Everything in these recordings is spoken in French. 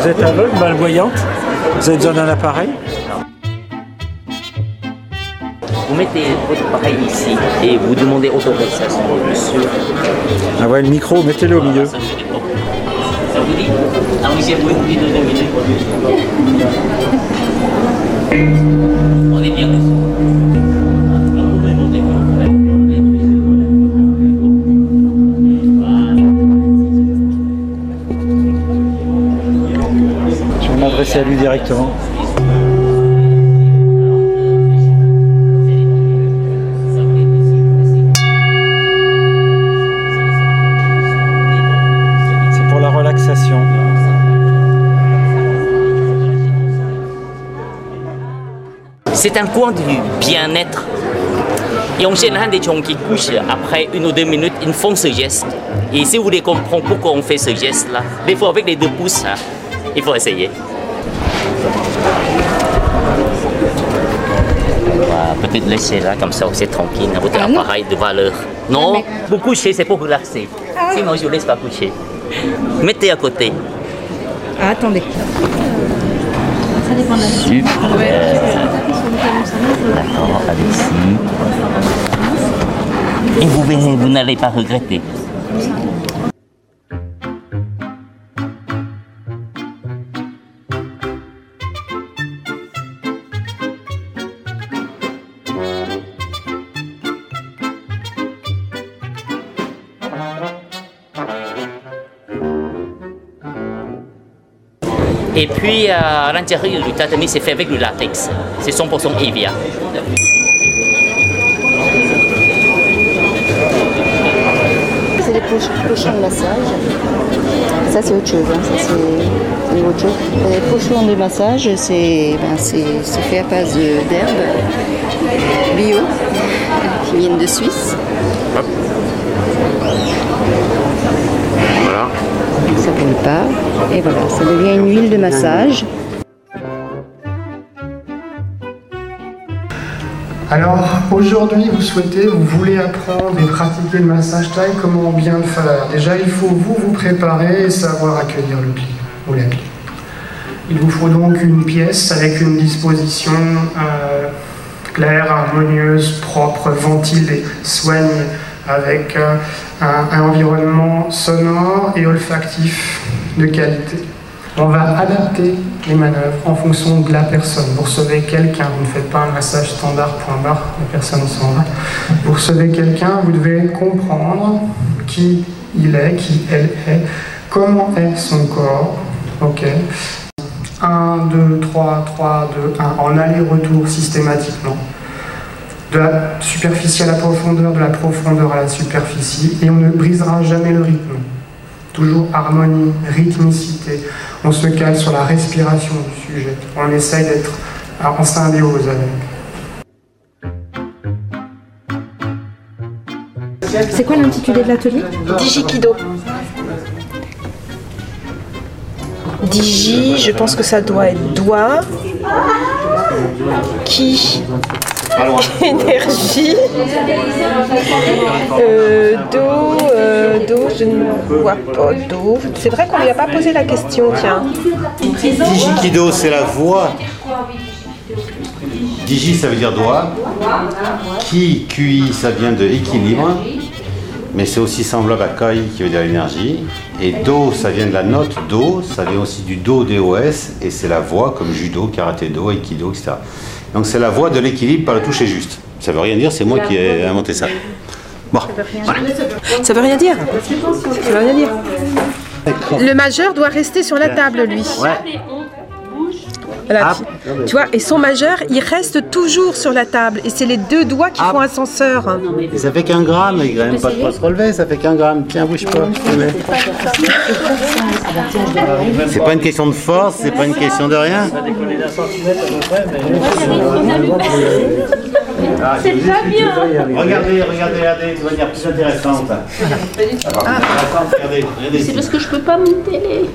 Vous êtes aveugle, malvoyante? Vous avez besoin d'un appareil? Vous mettez votre appareil ici et vous demandez autorisation, monsieur. Ah ouais, le micro, mettez-le au milieu. Ça vous dit? Ah oui, c'est vous dit 2 minutes. On est bien reçu. Je vais m'adresser à lui directement. C'est pour la relaxation. C'est un coin du bien-être. Et en général, des gens qui couchent, après 1 ou 2 minutes, ils font ce geste. Et si vous voulez comprendre pourquoi on fait ce geste-là, des fois avec les 2 pouces, hein, il faut essayer. Peut-être laisser là, comme ça, c'est tranquille, votre appareil de valeur. Non, vous couchez, c'est pour relaxer. Sinon, je ne vous laisse pas coucher. Mettez à côté. Ah, attendez. Super. D'accord, allez-y. Et vous verrez, vous n'allez pas regretter. Et puis à l'intérieur du tatami, c'est fait avec du latex. C'est 100% Evia. C'est des pochons de massage. Ça c'est autre chose. Hein. Ça c'est autre chose. Les pochons de massage, c'est fait à base d'herbes bio qui viennent de Suisse. Hop. Voilà. Ça brûle pas. Et voilà, ça devient une huile de massage. Alors aujourd'hui vous voulez apprendre et pratiquer le massage thaï, comment bien le faire? Déjà il faut vous préparer et savoir accueillir le client ou la cliente. Il vous faut donc une pièce avec une disposition claire, harmonieuse, propre, ventilée, soignée, avec un environnement sonore et olfactif de qualité. On va adapter les manœuvres en fonction de la personne. Vous recevez quelqu'un, vous ne faites pas un massage standard, point barre, la personne s'en va. Vous recevez quelqu'un, vous devez comprendre qui il est, qui elle est, comment est son corps. Ok. 1, 2, 3, 3, 2, 1, en aller-retour systématiquement. De la superficie à la profondeur, de la profondeur à la superficie, et on ne brisera jamais le rythme. Toujours harmonie, rythmicité. On se cale sur la respiration du sujet. On essaye d'être en symbiose avec. C'est quoi l'intitulé de l'atelier? Digikido. Digi, je pense que ça doit être doigt. Ki, énergie. Do, je ne vois pas do. C'est vrai qu'on lui a pas posé la question, tiens. Digikido, c'est la voix. Digi, ça veut dire doigt. Ki, QI, ça vient de équilibre. Mais c'est aussi semblable à Kai, qui veut dire énergie. Et Do, ça vient de la note Do, ça vient aussi du Do, DOS, et c'est la voix comme judo, karaté do, aikido, etc. Donc c'est la voix de l'équilibre par le toucher juste. Ça veut rien dire, c'est moi qui ai inventé ça. Bon, voilà. Ça veut rien dire. Ça veut rien dire. Le majeur doit rester sur la table, lui. Ouais. Voilà, tu vois, et son majeur, il reste toujours sur la table. Et c'est les 2 doigts qui font ascenseur. Et ça fait qu'1 gramme, il ne pas trop se relever, ça fait qu'1 gramme. Tiens, bouge pas. C'est pas une question de force, c'est pas une question de rien. C'est pas bien. Regardez, de manière plus intéressante. C'est parce que je peux pas monter les...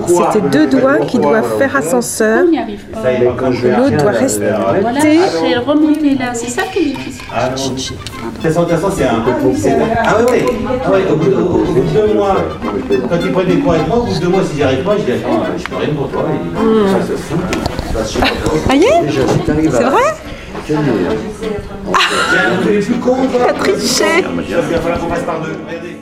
C'était 2 doigts qui doivent faire ascenseur. L'autre doit rester. Voilà, j'ai remonté là, c'est ça qui est difficile. Tesson, c'est un. Ah ouais. Au bout de 2 mois, quand ils prennent des cours avec moi, au bout de 2 mois, s'ils n'y arrivent pas, je dis attends, je peux rien pour toi. Ça se fout. Ça y est? C'est vrai? Tiens, les plus cons, T'as triché. il va falloir qu'on passe par 2. Regardez.